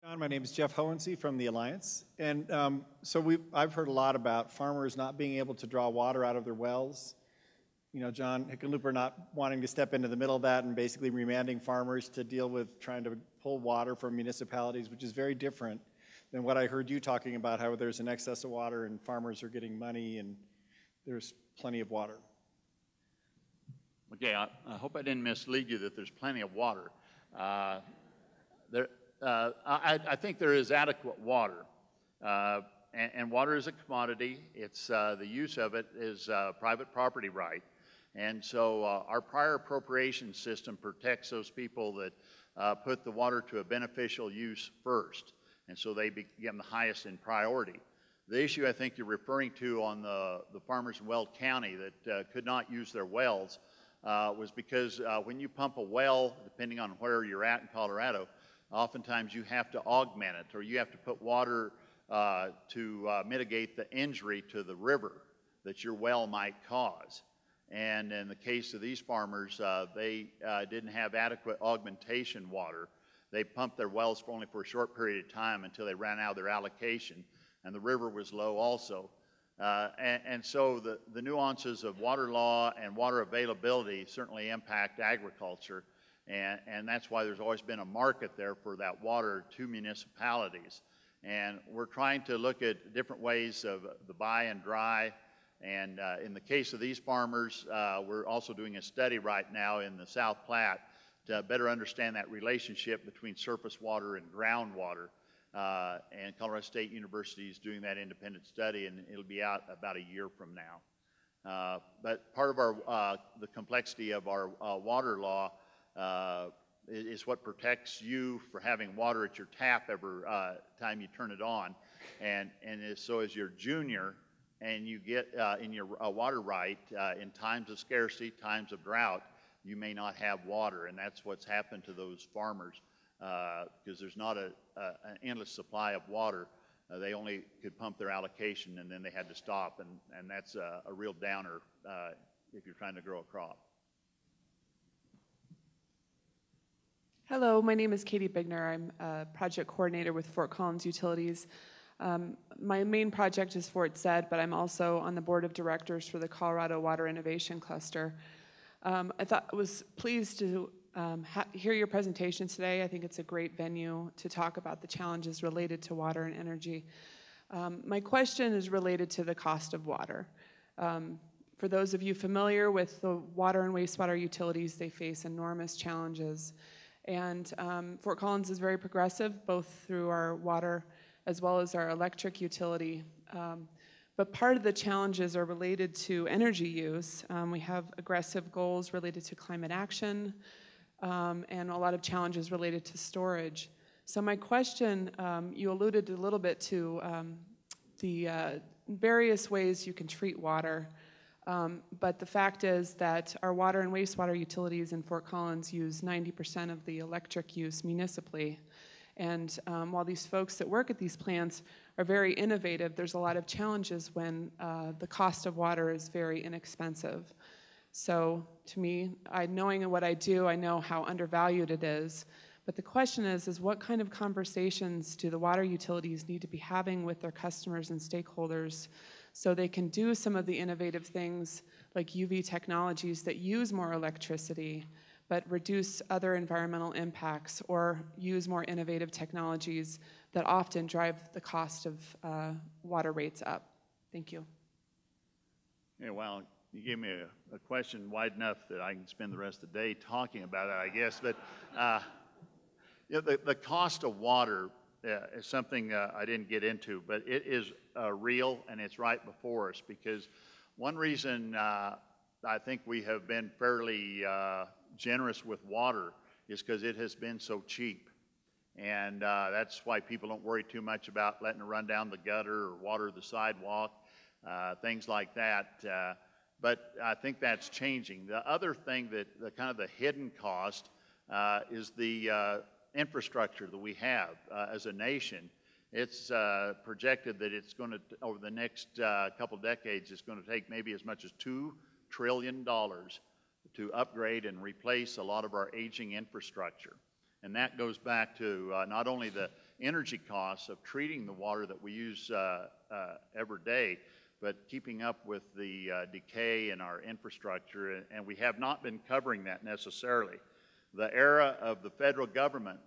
John, my name is Jeff Hohensee from the Alliance. And I've heard a lot about farmers not being able to draw water out of their wells. You know, John Hickenlooper not wanting to step into the middle of that and basically remanding farmers to deal with trying to pull water from municipalities, which is very different than what I heard you talking about, how there's an excess of water and farmers are getting money and there's plenty of water. Okay, I hope I didn't mislead you that there's plenty of water. I think there is adequate water, and water is a commodity. It's the use of it is private property right, and so our prior appropriation system protects those people that put the water to a beneficial use first, and so they become the highest in priority. The issue I think you're referring to on the farmers in Weld County that could not use their wells was because when you pump a well, depending on where you're at in Colorado, oftentimes you have to augment it, or you have to put water to mitigate the injury to the river that your well might cause. And in the case of these farmers, they didn't have adequate augmentation water. They pumped their wells only for a short period of time until they ran out of their allocation, and the river was low also. And so the nuances of water law and water availability certainly impact agriculture. And that's why there's always been a market there for that water to municipalities. And we're trying to look at different ways of the buy and dry. And in the case of these farmers, we're also doing a study right now in the South Platte to better understand that relationship between surface water and groundwater. And Colorado State University is doing that independent study, and it'll be out about a year from now. But part of the complexity of our water law is what protects you for having water at your tap every time you turn it on. And so as you're junior and you get in your water right, in times of scarcity, times of drought, you may not have water. And that's what's happened to those farmers because there's not an endless supply of water. They only could pump their allocation and then they had to stop. And that's a real downer if you're trying to grow a crop. Hello, my name is Katie Bigner. I'm a project coordinator with Fort Collins Utilities. My main project is Fort Zed, but I'm also on the board of directors for the Colorado Water Innovation Cluster. I was pleased to hear your presentation today. I think it's a great venue to talk about the challenges related to water and energy. My question is related to the cost of water. For those of you familiar with the water and wastewater utilities, they face enormous challenges. And Fort Collins is very progressive, both through our water as well as our electric utility. But part of the challenges are related to energy use. We have aggressive goals related to climate action and a lot of challenges related to storage. So my question, you alluded a little bit to the various ways you can treat water. But the fact is that our water and wastewater utilities in Fort Collins use 90% of the electric use municipally. And while these folks that work at these plants are very innovative, there's a lot of challenges when the cost of water is very inexpensive. So to me, knowing what I do, I know how undervalued it is. But the question is what kind of conversations do the water utilities need to be having with their customers and stakeholders so they can do some of the innovative things like UV technologies that use more electricity but reduce other environmental impacts, or use more innovative technologies that often drive the cost of water rates up? Thank you. Yeah, well, you gave me a question wide enough that I can spend the rest of the day talking about it, I guess. But you know, the cost of water is something I didn't get into, but it is real and it's right before us, because one reason I think we have been fairly generous with water is because it has been so cheap. And that's why people don't worry too much about letting it run down the gutter or water the sidewalk, things like that. But I think that's changing. The other thing that kind of the hidden cost is the infrastructure that we have as a nation. It's projected that it's going to, over the next couple decades, it's going to take maybe as much as $2 trillion to upgrade and replace a lot of our aging infrastructure. And that goes back to not only the energy costs of treating the water that we use every day, but keeping up with the decay in our infrastructure, and we have not been covering that necessarily. The era of the federal government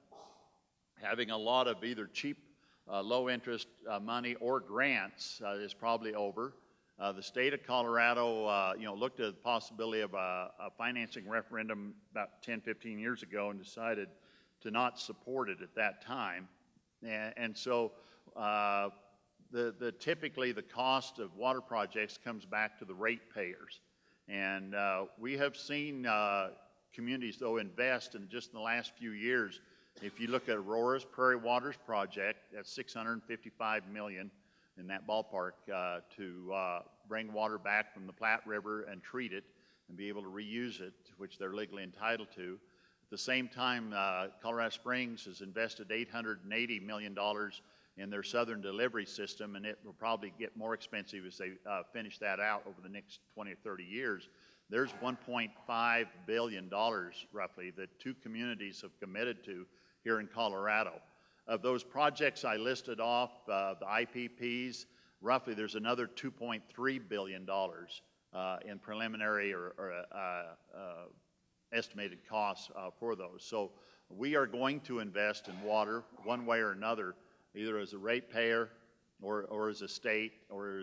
having a lot of either cheap, low interest money or grants is probably over. The state of Colorado, looked at the possibility of a financing referendum about 10, 15 years ago and decided to not support it at that time. And so typically the cost of water projects comes back to the ratepayers. And we have seen communities, though, invest in just in the last few years. If you look at Aurora's Prairie Waters project, that's $655 million in that ballpark to bring water back from the Platte River and treat it and be able to reuse it, which they're legally entitled to. At the same time, Colorado Springs has invested $880 million in their southern delivery system, and it will probably get more expensive as they finish that out over the next 20 or 30 years. There's $1.5 billion, roughly, that two communities have committed to here in Colorado. Of those projects I listed off, the IPPs, roughly there's another $2.3 billion in preliminary or estimated costs for those. So we are going to invest in water one way or another, either as a ratepayer or as a state or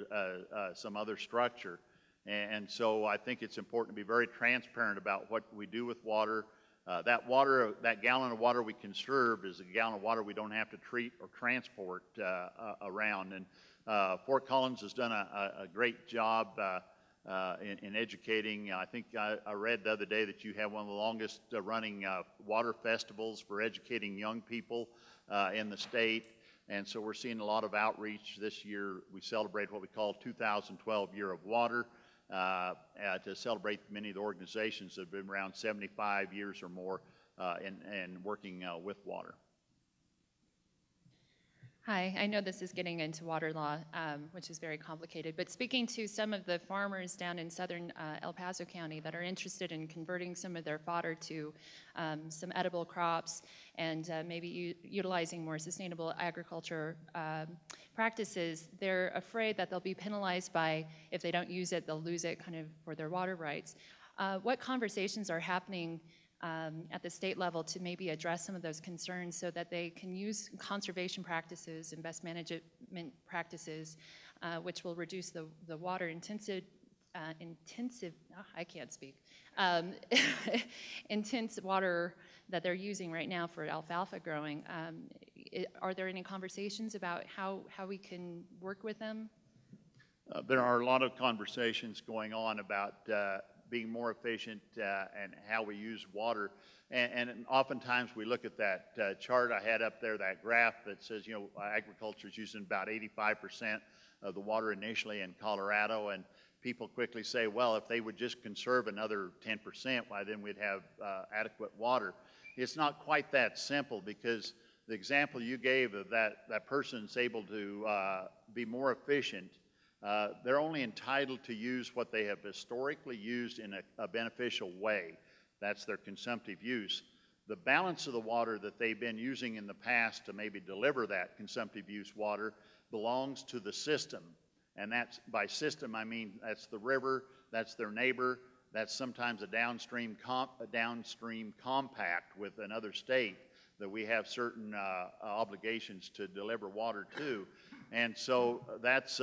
some other structure. And so I think it's important to be very transparent about what we do with water. That gallon of water we conserve is a gallon of water we don't have to treat or transport around. And Fort Collins has done a great job in educating. I think I read the other day that you have one of the longest running water festivals for educating young people in the state. And so we're seeing a lot of outreach this year. We celebrate what we call 2012 Year of Water to celebrate many of the organizations that have been around 75 years or more and working with water. Hi, I know this is getting into water law, which is very complicated, but speaking to some of the farmers down in southern El Paso County that are interested in converting some of their fodder to some edible crops and maybe utilizing more sustainable agriculture practices, they're afraid that they'll be penalized by, if they don't use it, they'll lose it kind of for their water rights. What conversations are happening at the state level to maybe address some of those concerns so that they can use conservation practices and best management practices, which will reduce the water intensive, I can't speak, intense water that they're using right now for alfalfa growing. Are there any conversations about how we can work with them? There are a lot of conversations going on about being more efficient and how we use water. And oftentimes we look at that chart I had up there, that graph that says, agriculture is using about 85% of the water initially in Colorado, and people quickly say, well, if they would just conserve another 10%, why then we'd have adequate water. It's not quite that simple, because the example you gave of that person's able to be more efficient, they're only entitled to use what they have historically used in a beneficial way. That's their consumptive use. The balance of the water that they've been using in the past to maybe deliver that consumptive use water belongs to the system. And that's, by system, I mean that's the river, that's their neighbor, that's sometimes a downstream compact with another state that we have certain obligations to deliver water to. And so that's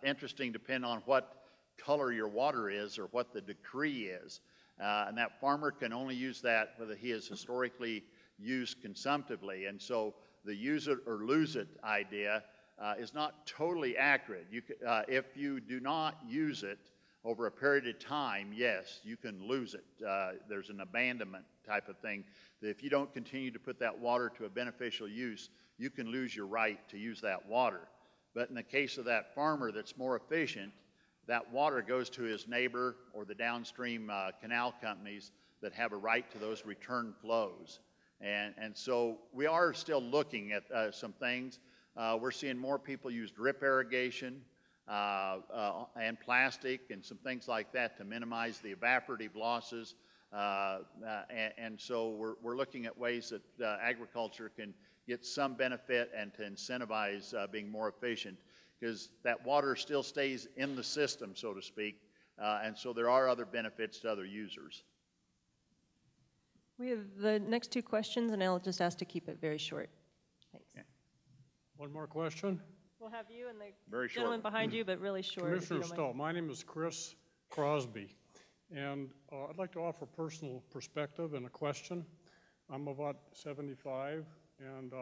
interesting, depending on what color your water is or what the decree is. And that farmer can only use that whether he has historically used consumptively. And so the use it or lose it idea is not totally accurate. If you do not use it over a period of time, yes, you can lose it. There's an abandonment type of thing, that if you don't continue to put that water to a beneficial use, you can lose your right to use that water. But in the case of that farmer that's more efficient, that water goes to his neighbor or the downstream canal companies that have a right to those return flows. And so we are still looking at some things. We're seeing more people use drip irrigation and plastic and some things like that to minimize the evaporative losses. And so we're looking at ways that agriculture can get some benefit and to incentivize being more efficient, because that water still stays in the system, so to speak, and so there are other benefits to other users. We have the next two questions, and I'll just ask to keep it very short. Thanks. Okay. One more question. We'll have you and the Very short. gentleman behind you, but really short. if you Commissioner don't mind. Stulp, my name is Chris Crosby, and I'd like to offer personal perspective and a question. I'm about 75, and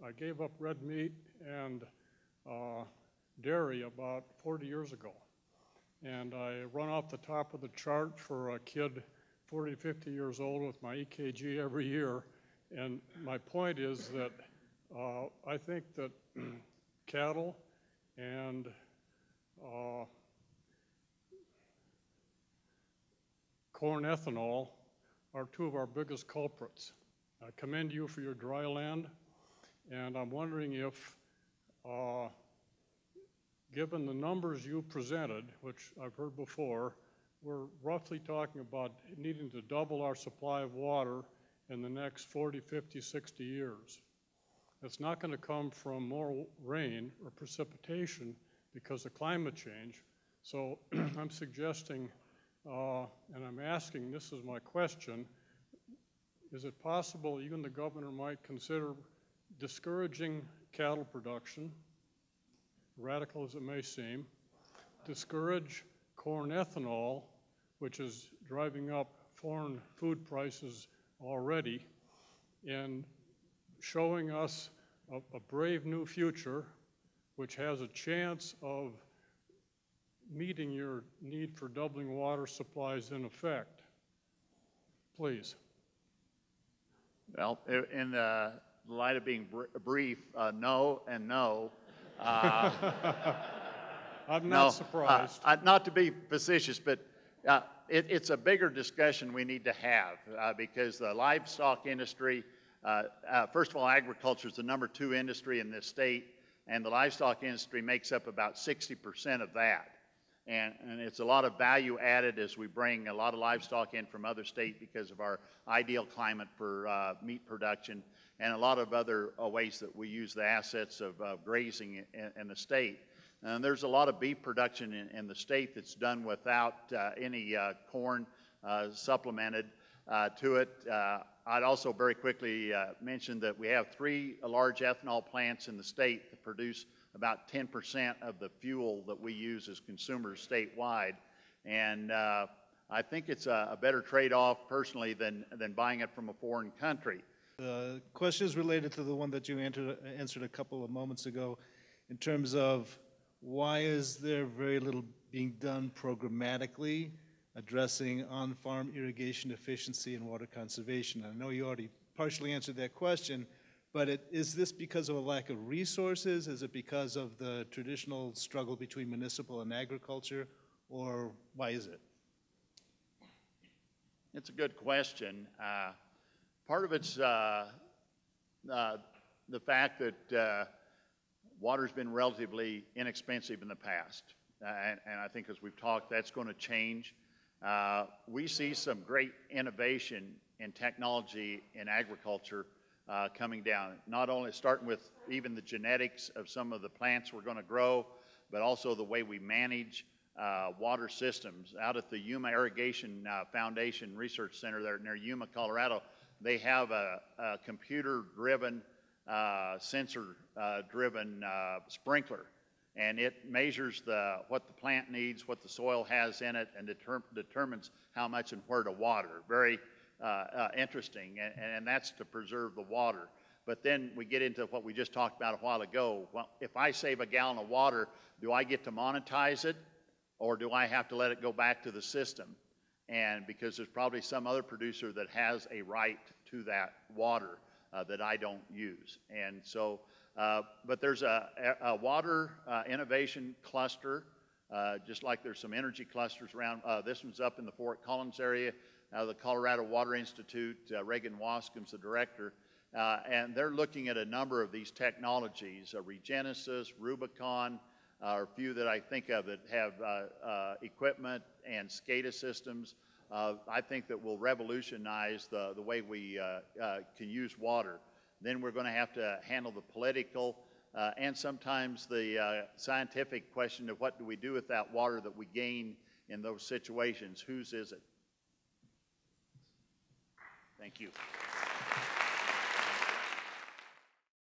I gave up red meat and dairy about 40 years ago. And I run off the top of the chart for a kid 40, 50 years old with my EKG every year. And my point is that I think that cattle and corn ethanol are two of our biggest culprits. I commend you for your dry land, and I'm wondering if, given the numbers you presented, which I've heard before, we're roughly talking about needing to double our supply of water in the next 40, 50, 60 years. It's not going to come from more rain or precipitation because of climate change. So I'm suggesting, and I'm asking, this is my question, is it possible you and the governor might consider discouraging cattle production, radical as it may seem, discourage corn ethanol, which is driving up foreign food prices already, and showing us a brave new future which has a chance of meeting your need for doubling water supplies in effect? Please. Well, in the light of being brief, no and no. I'm not surprised. Not to be facetious, but it's a bigger discussion we need to have because the livestock industry, first of all, agriculture is the #2 industry in this state, and the livestock industry makes up about 60% of that. And it's a lot of value added as we bring a lot of livestock in from other states because of our ideal climate for meat production and a lot of other ways that we use the assets of grazing in the state. And there's a lot of beef production in the state that's done without any corn supplemented to it. I'd also very quickly mention that we have 3 large ethanol plants in the state that produce about 10% of the fuel that we use as consumers statewide. And I think it's a better trade-off personally than buying it from a foreign country. The question is related to the one that you answered a couple of moments ago in terms of why is there very little being done programmatically addressing on-farm irrigation efficiency and water conservation? I know you already partially answered that question, but is this because of a lack of resources? Is it because of the traditional struggle between municipal and agriculture, or why is it? It's a good question. Part of it's the fact that water's been relatively inexpensive in the past. And I think as we've talked, that's going to change. We see some great innovation in technology in agriculture coming down, not only starting with even the genetics of some of the plants we're going to grow, but also the way we manage water systems. Out at the Yuma Irrigation Foundation Research Center there near Yuma, Colorado, they have a computer-driven, sensor-driven sprinkler, and it measures what the plant needs, what the soil has in it, and determines how much and where to water. Very interesting, and that's to preserve the water. But then we get into what we just talked about a while ago. Well, if I save a gallon of water, do I get to monetize it, or do I have to let it go back to the system? And because there's probably some other producer that has a right to that water that I don't use. And so, but there's a water innovation cluster, just like there's some energy clusters around. This one's up in the Fort Collins area. The Colorado Water Institute, Reagan Wascom's the director, and they're looking at a number of these technologies, Regenesis, Rubicon, are a few that I think of that have equipment and SCADA systems. I think that will revolutionize the way we can use water. then we're going to have to handle the political and sometimes the scientific question of what do we do with that water that we gain in those situations? Whose is it? Thank you.